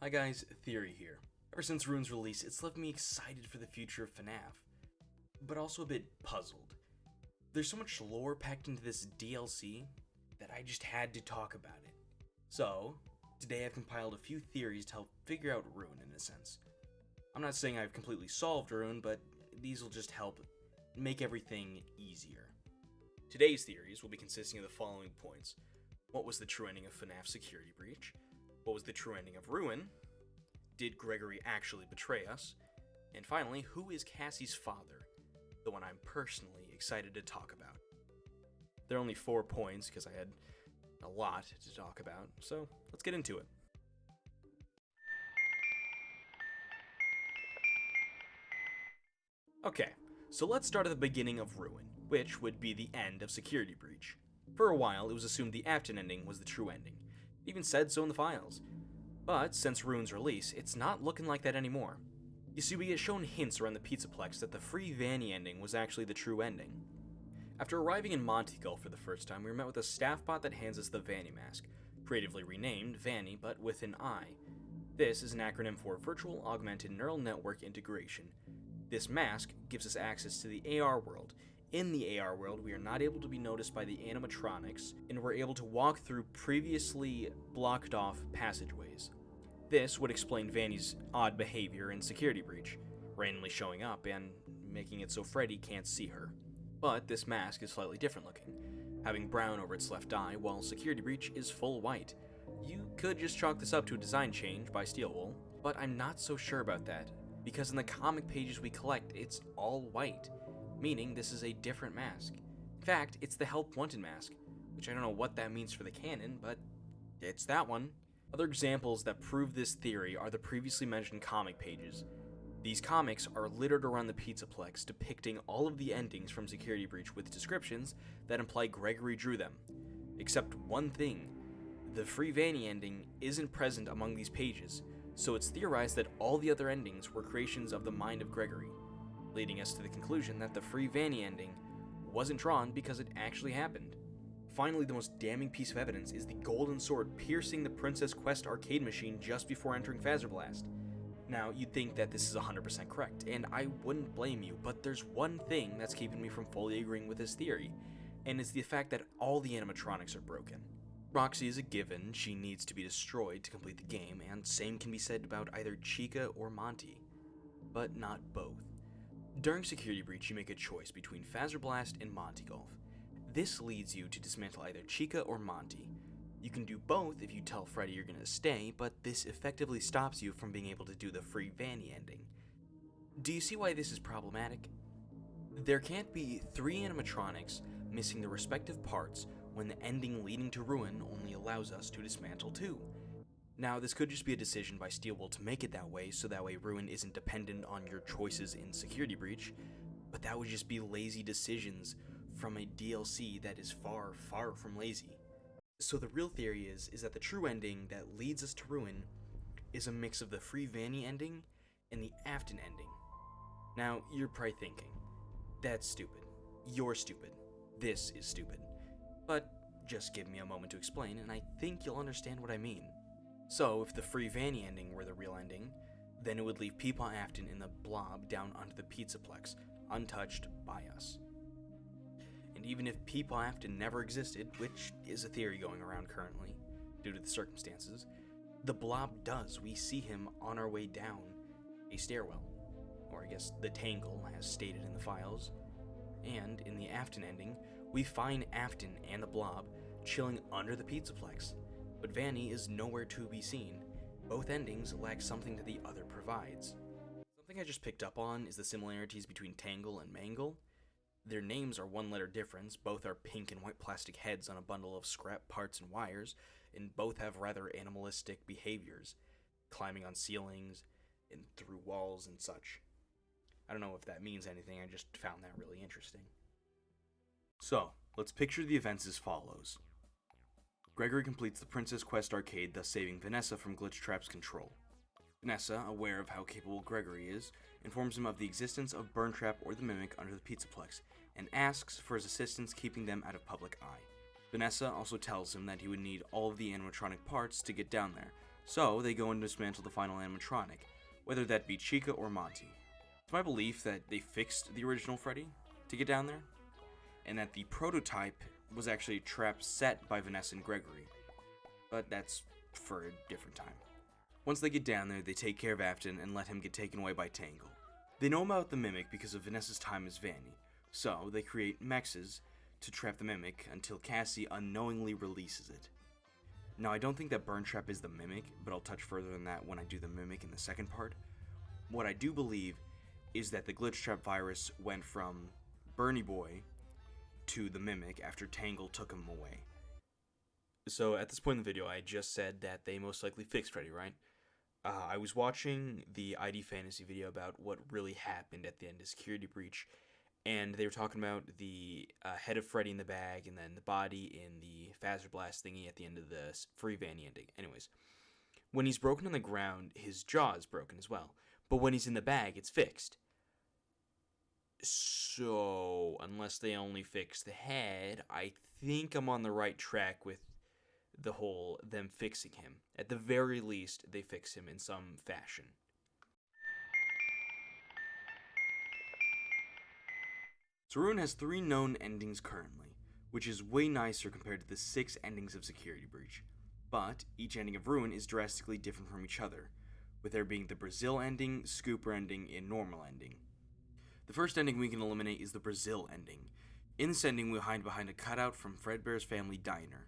Hi guys, Theory here. Ever since Rune's release, it's left me excited for the future of Fnaf, but also a bit puzzled. There's so much lore packed into this DLC that I just had to talk about it. So, today I've compiled a few theories to help figure out Rune in a sense. I'm not saying I've completely solved Rune, but these will just help make everything easier. Today's theories will be consisting of the following points. What was the true ending of Fnaf's security breach? What was the true ending of Ruin? Did Gregory actually betray us? And finally, who is Cassie's father? The one I'm personally excited to talk about. There are only 4 points because I had a lot to talk about, so let's get into it. Okay, so let's start at the beginning of Ruin, which would be the end of Security Breach. For a while, it was assumed the Afton ending was the true ending. It even said so in the files. But since Rune's release, it's not looking like that anymore. You see, we get shown hints around the Pizzaplex that the free Vanny ending was actually the true ending. After arriving in Monty Gulf for the first time, we were met with a staff bot that hands us the Vanny mask, creatively renamed Vanny but with an I. This is an acronym for Virtual Augmented Neural Network Integration. This mask gives us access to the AR world. In the AR world, we are not able to be noticed by the animatronics, and we're able to walk through previously blocked off passageways. This would explain Vanny's odd behavior in Security Breach, randomly showing up and making it so Freddy can't see her. But this mask is slightly different looking, having brown over its left eye, while Security Breach is full white. You could just chalk this up to a design change by Steelwool, but I'm not so sure about that, because in the comic pages we collect, it's all white, meaning this is a different mask. In fact, it's the Help Wanted mask, which I don't know what that means for the canon, but it's that one. Other examples that prove this theory are the previously mentioned comic pages. These comics are littered around the Pizzaplex, depicting all of the endings from Security Breach with descriptions that imply Gregory drew them. Except one thing, the free Vanny ending isn't present among these pages, so it's theorized that all the other endings were creations of the mind of Gregory, leading us to the conclusion that the free Vanny ending wasn't drawn because it actually happened. Finally, the most damning piece of evidence is the golden sword piercing the Princess Quest arcade machine just before entering Phazerblast. Now, you'd think that this is 100% correct, and I wouldn't blame you, but there's one thing that's keeping me from fully agreeing with this theory, and it's the fact that all the animatronics are broken. Roxy is a given, she needs to be destroyed to complete the game, and same can be said about either Chica or Monty, but not both. During Security Breach, you make a choice between Phazerblast and Monty Golf. This leads you to dismantle either Chica or Monty. You can do both if you tell Freddy you're gonna stay, but this effectively stops you from being able to do the free Vanny ending. Do you see why this is problematic? There can't be 3 animatronics missing the respective parts when the ending leading to Ruin only allows us to dismantle 2. Now, this could just be a decision by Steelwool to make it that way, so that way Ruin isn't dependent on your choices in Security Breach, but that would just be lazy decisions from a DLC that is far, far from lazy. So the real theory is that the true ending that leads us to Ruin is a mix of the free Vanny ending and the Afton ending. Now, you're probably thinking, that's stupid. You're stupid. This is stupid. But just give me a moment to explain, and I think you'll understand what I mean. So, if the free Vanny ending were the real ending, then it would leave Peepaw Afton in the blob down under the Pizzaplex, untouched by us. And even if Peepaw Afton never existed, which is a theory going around currently, due to the circumstances, the blob does. We see him on our way down a stairwell, or I guess the tangle, as stated in the files. And in the Afton ending, we find Afton and the blob chilling under the Pizzaplex, but Vanny is nowhere to be seen. Both endings lack something that the other provides. Something I just picked up on is the similarities between Tangle and Mangle. Their names are 1-letter difference, both are pink and white plastic heads on a bundle of scrap parts and wires, and both have rather animalistic behaviors, climbing on ceilings and through walls and such. I don't know if that means anything, I just found that really interesting. So, let's picture the events as follows. Gregory completes the Princess Quest arcade, thus saving Vanessa from Glitch Trap's control. Vanessa, aware of how capable Gregory is, informs him of the existence of Burntrap or the Mimic under the Pizzaplex, and asks for his assistance keeping them out of public eye. Vanessa also tells him that he would need all of the animatronic parts to get down there, So they go and dismantle the final animatronic, whether that be Chica or Monty. It's my belief that they fixed the original Freddy to get down there, and that the prototype was actually a trap set by Vanessa and Gregory. But that's for a different time. Once they get down there, they take care of Afton and let him get taken away by Tangle. They know about the Mimic because of Vanessa's time as Vanny, so they create mexes to trap the Mimic until Cassie unknowingly releases it. Now, I don't think that Burn Trap is the Mimic, but I'll touch further on that when I do the Mimic in the second part. What I do believe is that the Glitch Trap virus went from Bernie Boy to the Mimic after Tangle took him away. So at this point in the video, I just said that they most likely fixed Freddy, right? I was watching the ID Fantasy video about what really happened at the end of Security Breach, and they were talking about the head of Freddy in the bag and then the body in the Phaser Blast thingy at the end of the Free Vanny ending. Anyways, when he's broken on the ground, his jaw is broken as well. But when he's in the bag, it's fixed. So, unless they only fix the head, I think I'm on the right track with the whole them fixing him. At the very least, they fix him in some fashion. So Ruin has 3 known endings currently, which is way nicer compared to the 6 endings of Security Breach. But each ending of Ruin is drastically different from each other, with there being the Brazil ending, Scooper ending, and normal ending. The first ending we can eliminate is the Brazil ending. In this ending, we hide behind a cutout from Fredbear's family diner.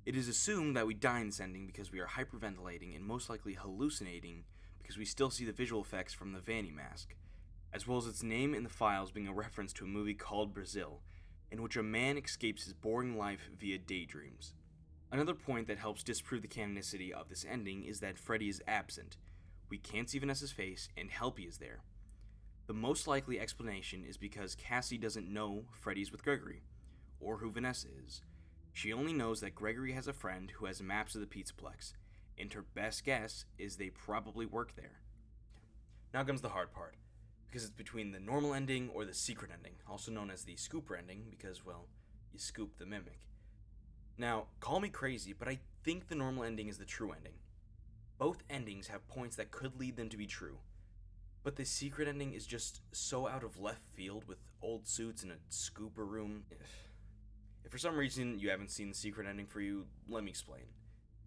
It is assumed that we die in this ending because we are hyperventilating and most likely hallucinating because we still see the visual effects from the Vanny mask, as well as its name in the files being a reference to a movie called Brazil, in which a man escapes his boring life via daydreams. Another point that helps disprove the canonicity of this ending is that Freddy is absent. We can't see Vanessa's face, and Helpy is there. The most likely explanation is because Cassie doesn't know Freddy's with Gregory, or who Vanessa is. She only knows that Gregory has a friend who has maps of the Pizzaplex, and her best guess is they probably work there. Now comes the hard part, because it's between the normal ending or the secret ending, also known as the scooper ending, because, well, you scoop the Mimic. Now, call me crazy, but I think the normal ending is the true ending. Both endings have points that could lead them to be true, but the secret ending is just so out of left field with old suits in a scooper room. If for some reason you haven't seen the secret ending for you, let me explain.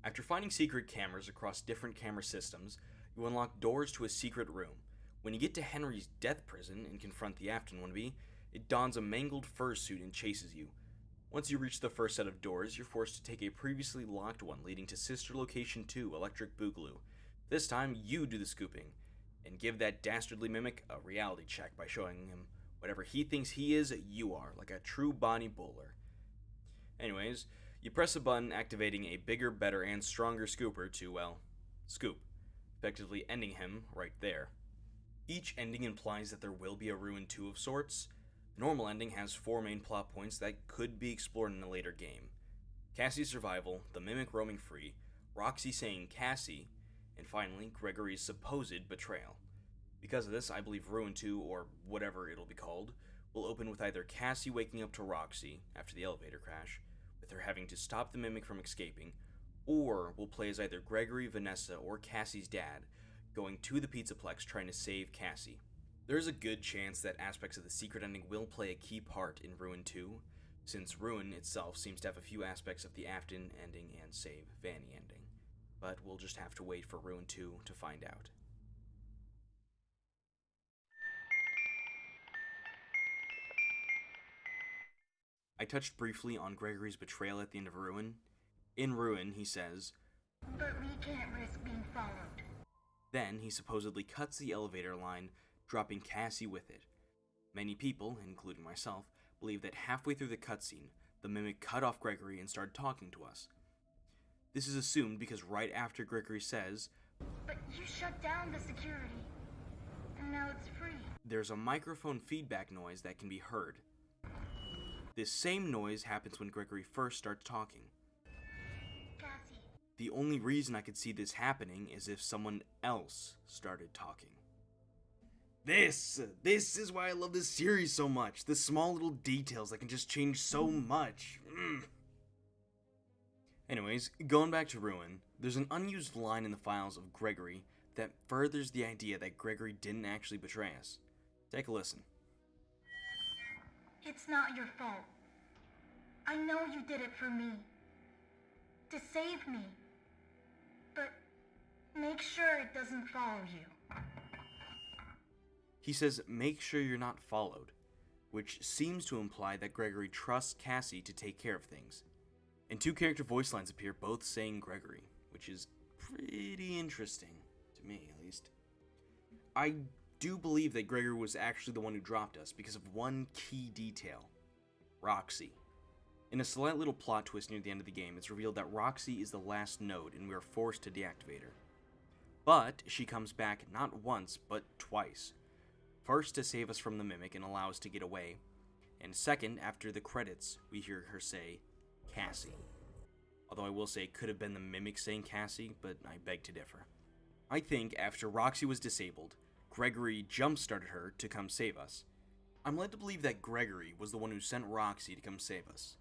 After finding secret cameras across different camera systems, you unlock doors to a secret room. When you get to Henry's death prison and confront the Afton wannabe, it dons a mangled fursuit and chases you. Once you reach the first set of doors, you're forced to take a previously locked one leading to Sister Location 2, Electric Boogaloo. This time, you do the scooping, and give that dastardly Mimic a reality check by showing him whatever he thinks he is, you are, like a true Bonnie Bowler. Anyways, you press a button activating a bigger, better, and stronger scooper to, well, scoop, effectively ending him right there. Each ending implies that there will be a Ruin 2 of sorts. The normal ending has 4 main plot points that could be explored in a later game. Cassie's survival, the Mimic roaming free, Roxy saying Cassie, and finally, Gregory's supposed betrayal. Because of this, I believe Ruin 2, or whatever it'll be called, will open with either Cassie waking up to Roxy after the elevator crash, with her having to stop the Mimic from escaping, or will play as either Gregory, Vanessa, or Cassie's dad, going to the Pizzaplex trying to save Cassie. There is a good chance that aspects of the secret ending will play a key part in Ruin 2, since Ruin itself seems to have a few aspects of the Afton ending and Save Vanny ending. But we'll just have to wait for Ruin 2 to find out. I touched briefly on Gregory's betrayal at the end of Ruin. In Ruin, he says, "But we can't risk being followed." Then he supposedly cuts the elevator line, dropping Cassie with it. Many people, including myself, believe that halfway through the cutscene, the Mimic cut off Gregory and started talking to us. This is assumed because right after Gregory says, "But you shut down the security, and now it's free." There's a microphone feedback noise that can be heard. This same noise happens when Gregory first starts talking. Cassie. The only reason I could see this happening is if someone else started talking. This is why I love this series so much. The small little details that can just change so much. Anyways, going back to Ruin, There's an unused line in the files of Gregory that furthers the idea that Gregory didn't actually betray us. Take a listen. It's not your fault. I know you did it for me. To save me. But make sure it doesn't follow you. He says, make sure you're not followed, which seems to imply that Gregory trusts Cassie to take care of things. And two character voice lines appear, both saying Gregory, which is pretty interesting, to me at least. I do believe that Gregory was actually the one who dropped us because of one key detail. Roxy. In a slight little plot twist near the end of the game, it's revealed that Roxy is the last node and we are forced to deactivate her. But she comes back not once, but twice. First, to save us from the Mimic and allow us to get away, and second, after the credits, we hear her say, Cassie. Although I will say it could have been the Mimic saying Cassie, but I beg to differ. I think after Roxy was disabled, Gregory jump-started her to come save us. I'm led to believe that Gregory was the one who sent Roxy to come save us.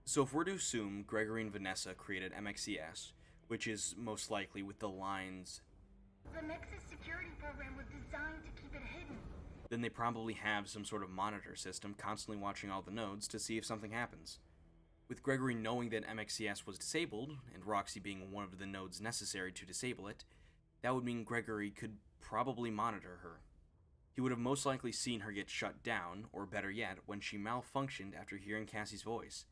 So if we're to assume Gregory and Vanessa created MXCS, which is most likely with the lines, The Mex's security program was designed to keep it hidden. then they probably have some sort of monitor system constantly watching all the nodes to see if something happens. With Gregory knowing that MXCS was disabled, and Roxy being one of the nodes necessary to disable it, that would mean Gregory could probably monitor her. He would have most likely seen her get shut down, or better yet, when she malfunctioned after hearing Cassie's voice.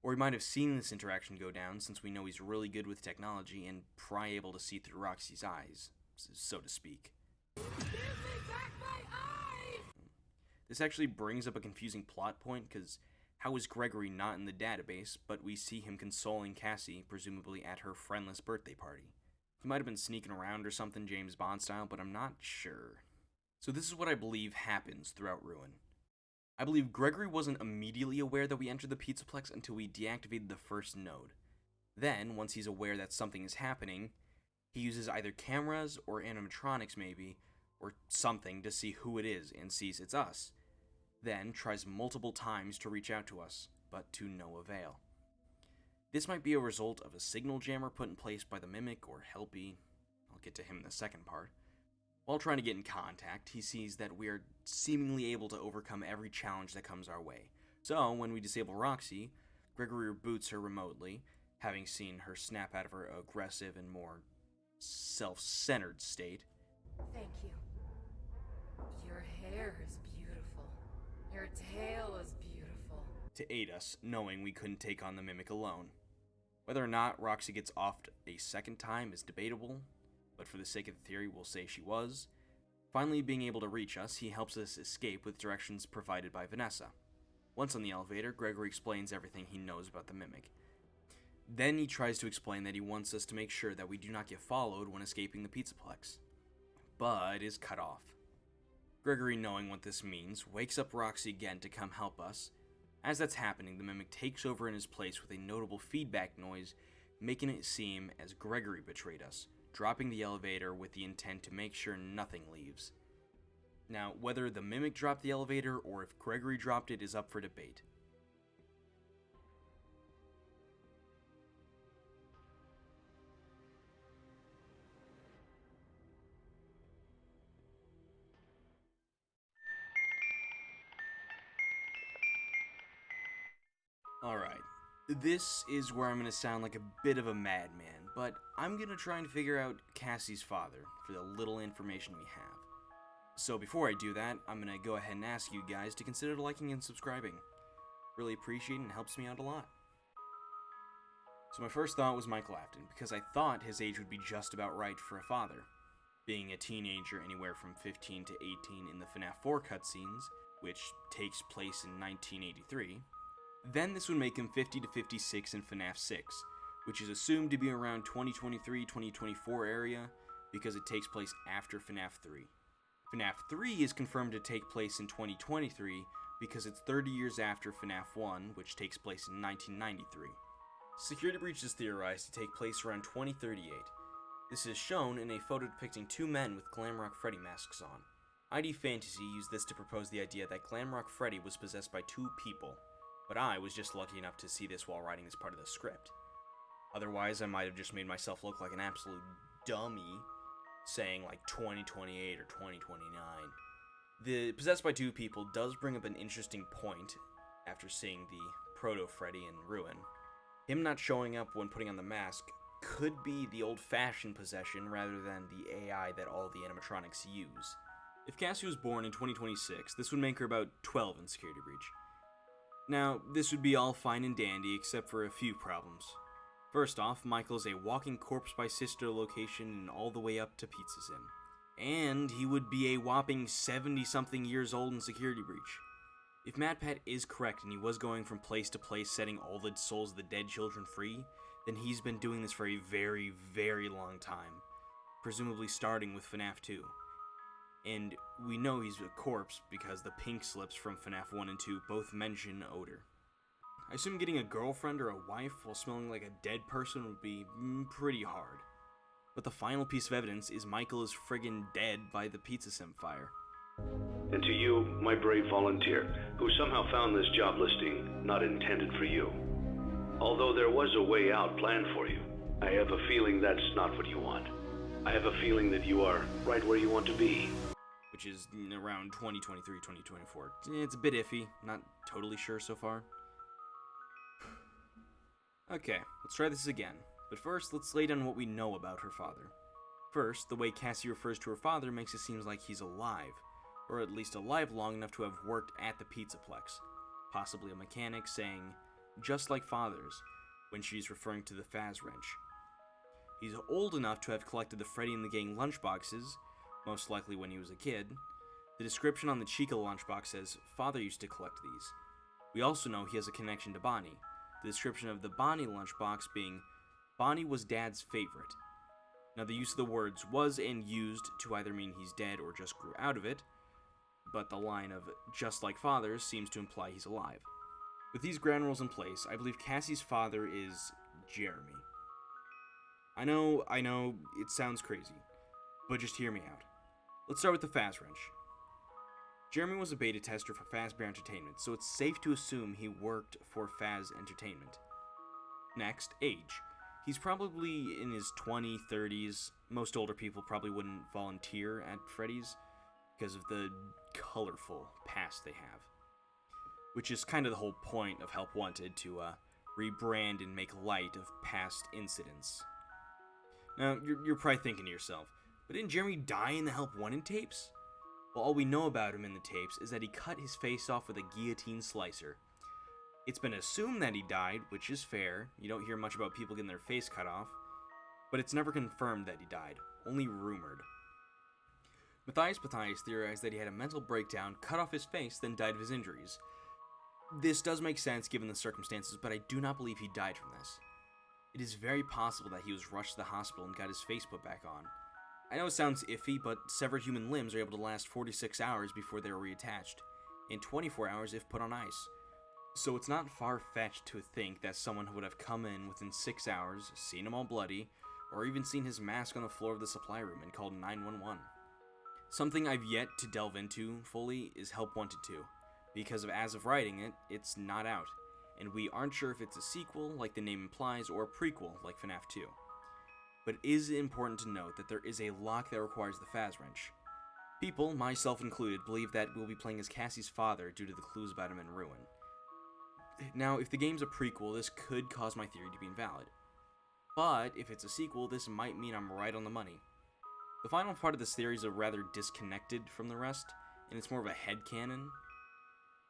Or he might have seen this interaction go down since we know he's really good with technology and probably able to see through Roxy's eyes, so to speak. This actually brings up a confusing plot point, because how is Gregory not in the database, but we see him consoling Cassie, presumably at her friendless birthday party? He might have been sneaking around or something James Bond style, but I'm not sure. So this is what I believe happens throughout Ruin. I believe Gregory wasn't immediately aware that we entered the Pizzaplex until we deactivated the first node. Then, once he's aware that something is happening, he uses either cameras or animatronics maybe, or something to see who it is and sees it's us. Then tries multiple times to reach out to us, but to no avail. This might be a result of a signal jammer put in place by the Mimic or Helpy. I'll get to him in the second part. While trying to get in contact, he sees that we are seemingly able to overcome every challenge that comes our way. So, when we disable Roxy, Gregory reboots her remotely, having seen her snap out of her aggressive and more self-centered state. Thank you. Your hair is beautiful. Your tail is beautiful. To aid us, knowing we couldn't take on the Mimic alone. Whether or not Roxy gets offed a second time is debatable, but for the sake of the theory, we'll say she was. Finally being able to reach us, he helps us escape with directions provided by Vanessa. Once on the elevator, Gregory explains everything he knows about the Mimic. Then he tries to explain that he wants us to make sure that we do not get followed when escaping the Pizzaplex, but is cut off. Gregory, knowing what this means, wakes up Roxy again to come help us. As that's happening, the Mimic takes over in his place with a notable feedback noise, making it seem as Gregory betrayed us, dropping the elevator with the intent to make sure nothing leaves. Now, whether the Mimic dropped the elevator or if Gregory dropped it is up for debate. Alright, this is where I'm going to sound like a bit of a madman, but I'm going to try and figure out Cassie's father for the little information we have. So before I do that, I'm going to go ahead and ask you guys to consider liking and subscribing. Really appreciate it and helps me out a lot. So my first thought was Michael Afton, because I thought his age would be just about right for a father. Being a teenager anywhere from 15 to 18 in the Fnaf 4 cutscenes, which takes place in 1983, then this would make him 50 to 56 in Fnaf 6, which is assumed to be around 2023-2024 area because it takes place after Fnaf 3. Fnaf 3 is confirmed to take place in 2023 because it's 30 years after Fnaf 1, which takes place in 1993. Security Breach is theorized to take place around 2038. This is shown in a photo depicting two men with Glamrock Freddy masks on. ID Fantasy used this to propose the idea that Glamrock Freddy was possessed by two people, but I was just lucky enough to see this while writing this part of the script. Otherwise, I might have just made myself look like an absolute dummy, saying like 2028 or 2029. The Possessed by Two People does bring up an interesting point after seeing the Proto-Freddy in Ruin. Him not showing up when putting on the mask could be the old-fashioned possession rather than the AI that all the animatronics use. If Cassie was born in 2026, this would make her about 12 in Security Breach. Now, this would be all fine and dandy except for a few problems. First off, Michael's a walking corpse by sister location and all the way up to Pizza Sim. And he would be a whopping 70-something years old in Security Breach. If MatPat is correct and he was going from place to place setting all the souls of the dead children free, then he's been doing this for a very, very long time. Presumably starting with Fnaf 2. And we know he's a corpse because the pink slips from Fnaf 1 and 2 both mention odor. I assume getting a girlfriend or a wife while smelling like a dead person would be pretty hard. But the final piece of evidence is Michael is friggin' dead by the Pizza Sim fire. And to you, my brave volunteer, who somehow found this job listing not intended for you. Although there was a way out planned for you, I have a feeling that's not what you want. I have a feeling that you are right where you want to be. Which is around 2023, 2024. It's a bit iffy, not totally sure so far. Okay, let's try this again. But first, let's lay down what we know about her father. First, the way Cassie refers to her father makes it seem like he's alive, or at least alive long enough to have worked at the Pizzaplex. Possibly a mechanic saying, just like fathers, when she's referring to the Faz wrench. He's old enough to have collected the Freddy and the Gang lunchboxes, most likely when he was a kid. The description on the Chica lunchbox says, father used to collect these. We also know he has a connection to Bonnie. The description of the Bonnie lunchbox being, Bonnie was Dad's favorite. Now the use of the words was and used to either mean he's dead or just grew out of it, but the line of just like fathers seems to imply he's alive. With these ground rules in place, I believe Cassie's father is Jeremy. I know, it sounds crazy, but just hear me out. Let's start with the Faz wrench. Jeremy was a beta tester for Fazbear Entertainment, so it's safe to assume he worked for Faz Entertainment. Next, age. He's probably in his 20s, 30s. Most older people probably wouldn't volunteer at Freddy's because of the colorful past they have. Which is kind of the whole point of Help Wanted, to rebrand and make light of past incidents. Now, you're probably thinking to yourself, but didn't Jeremy die in the Help Wanted tapes? Well, all we know about him in the tapes is that he cut his face off with a guillotine slicer. It's been assumed that he died, which is fair. You don't hear much about people getting their face cut off. But it's never confirmed that he died, only rumored. Matthias theorized that he had a mental breakdown, cut off his face, then died of his injuries. This does make sense given the circumstances, but I do not believe he died from this. It is very possible that he was rushed to the hospital and got his face put back on. I know it sounds iffy, but severed human limbs are able to last 46 hours before they are reattached, and 24 hours if put on ice. So it's not far-fetched to think that someone would have come in within 6 hours, seen him all bloody, or even seen his mask on the floor of the supply room and called 911. Something I've yet to delve into fully is Help Wanted 2, because as of writing it, it's not out, and we aren't sure if it's a sequel, like the name implies, or a prequel, like Fnaf 2. But it is important to note that there is a lock that requires the Faz wrench. People, myself included, believe that we'll be playing as Cassie's father due to the clues about him in Ruin. Now, if the game's a prequel, this could cause my theory to be invalid. But if it's a sequel, this might mean I'm right on the money. The final part of this theory is rather disconnected from the rest, and it's more of a headcanon.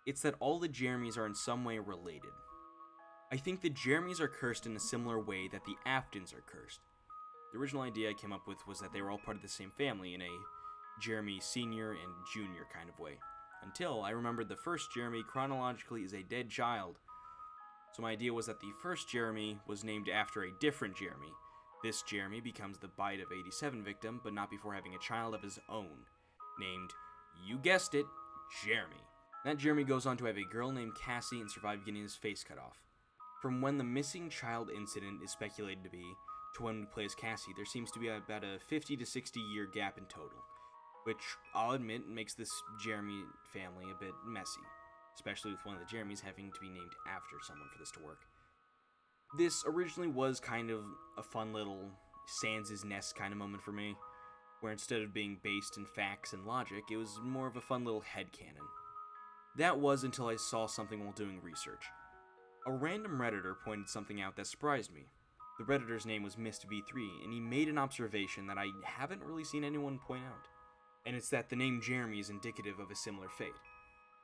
It's that all the Jeremys are in some way related. I think the Jeremys are cursed in a similar way that the Aftons are cursed. The original idea I came up with was that they were all part of the same family in a Jeremy Sr. and Jr. kind of way. Until I remembered the first Jeremy chronologically is a dead child. So my idea was that the first Jeremy was named after a different Jeremy. This Jeremy becomes the Bite of 87 victim, but not before having a child of his own, named, you guessed it, Jeremy. That Jeremy goes on to have a girl named Cassie and survive getting his face cut off. From when the missing child incident is speculated to be, to when we play as Cassie, there seems to be about a 50 to 60 year gap in total. Which, I'll admit, makes this Jeremy family a bit messy, especially with one of the Jeremys having to be named after someone for this to work. This originally was kind of a fun little Sans' Nest kind of moment for me, where instead of being based in facts and logic, it was more of a fun little headcanon. That was until I saw something while doing research. A random Redditor pointed something out that surprised me. The Redditor's name was MistV3, and he made an observation that I haven't really seen anyone point out. And it's that the name Jeremy is indicative of a similar fate.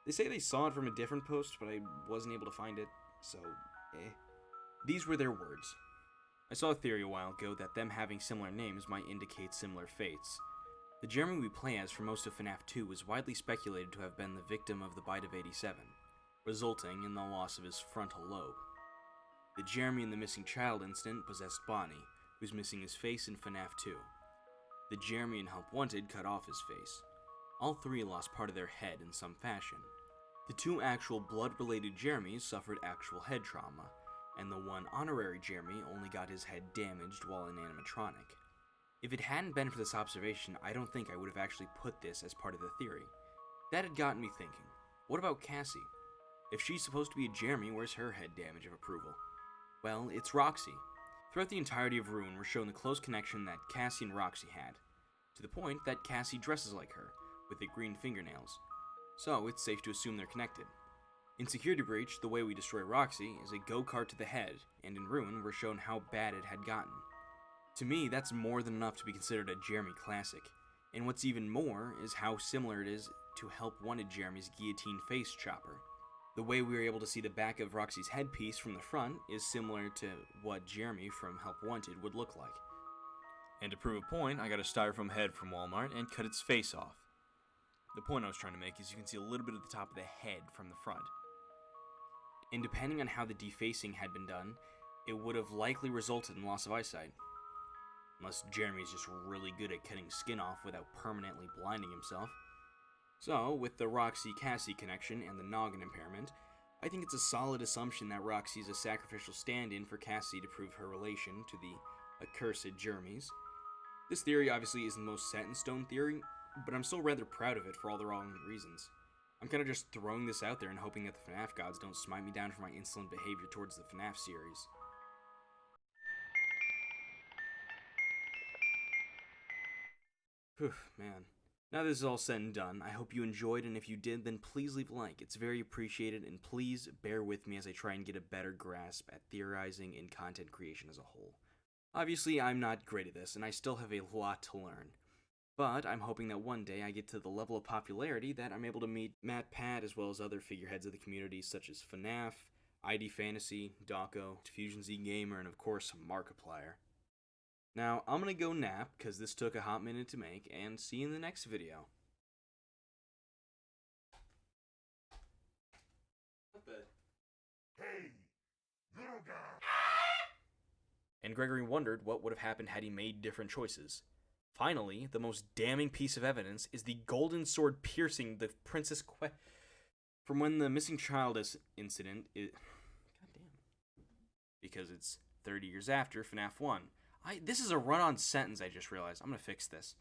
They say they saw it from a different post, but I wasn't able to find it, so These were their words. I saw a theory a while ago that them having similar names might indicate similar fates. The Jeremy we play as for most of Fnaf 2 was widely speculated to have been the victim of the bite of 87, resulting in the loss of his frontal lobe. The Jeremy in the missing child incident possessed Bonnie, who's missing his face in Fnaf 2. The Jeremy in Help Wanted cut off his face. All three lost part of their head in some fashion. The two actual blood-related Jeremys suffered actual head trauma, and the one honorary Jeremy only got his head damaged while in animatronic. If it hadn't been for this observation, I don't think I would have actually put this as part of the theory. That had gotten me thinking, what about Cassie? If she's supposed to be a Jeremy, where's her head damage of approval? Well, it's Roxy. Throughout the entirety of Ruin, we're shown the close connection that Cassie and Roxy had, to the point that Cassie dresses like her, with the green fingernails. So it's safe to assume they're connected. In Security Breach, the way we destroy Roxy is a go-kart to the head, and in Ruin, we're shown how bad it had gotten. To me, that's more than enough to be considered a Jeremy classic, and what's even more is how similar it is to Help Wanted Jeremy's guillotine face chopper. The way we were able to see the back of Roxy's headpiece from the front is similar to what Jeremy from Help Wanted would look like. And to prove a point, I got a styrofoam head from Walmart and cut its face off. The point I was trying to make is you can see a little bit of the top of the head from the front. And depending on how the defacing had been done, it would have likely resulted in loss of eyesight. Unless Jeremy's just really good at cutting skin off without permanently blinding himself. So, with the Roxy-Cassie connection and the noggin impairment, I think it's a solid assumption that Roxy is a sacrificial stand-in for Cassie to prove her relation to the accursed Jeremys. This theory obviously isn't the most set-in-stone theory, but I'm still rather proud of it for all the wrong reasons. I'm kind of just throwing this out there and hoping that the FNAF gods don't smite me down for my insolent behavior towards the FNAF series. Whew, man. Now this is all said and done, I hope you enjoyed, and if you did, then please leave a like. It's very appreciated, and please bear with me as I try and get a better grasp at theorizing and content creation as a whole. Obviously, I'm not great at this, and I still have a lot to learn. But I'm hoping that one day I get to the level of popularity that I'm able to meet Matt Pat as well as other figureheads of the community such as Fnaf, ID Fantasy, Dawko, Fusion Z Gamer, and of course Markiplier. Now, I'm gonna go nap, because this took a hot minute to make, and see you in the next video. What the? Hey, little guy! And Gregory wondered what would have happened had he made different choices. Finally, the most damning piece of evidence is the golden sword piercing the Princess from when the missing child incident is... Goddamn. Because it's 30 years after FNAF 1. This is a run-on sentence, I just realized. I'm gonna fix this.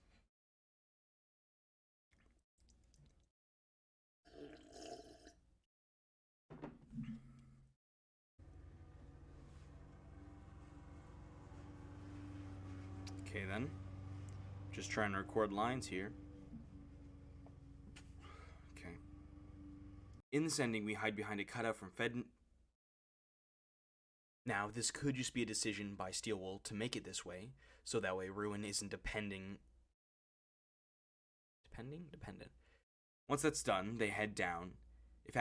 Okay then. Just trying to record lines here. Okay. In this ending, we hide behind a cutout from Now, this could just be a decision by Steelwool to make it this way, so that way Ruin isn't dependent. Once that's done, they head down. If